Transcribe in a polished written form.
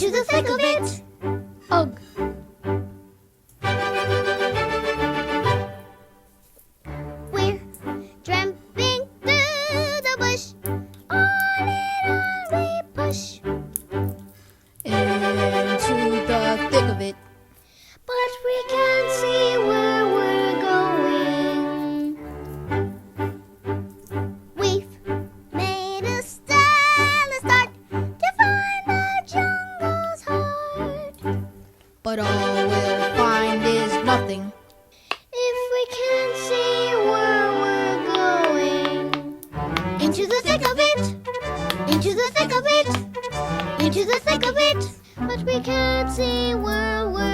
into the thick of it. Ugh. We're tramping through the bush. On and on we push. Into the thick of it. But we can't see where we're going. We've made a stellar start to find the jungle's heart. But all we'll find is nothing. If we can't see where we're going. Into the thick of it. Into the thick of it. Into the thick of it. But we can't see where we're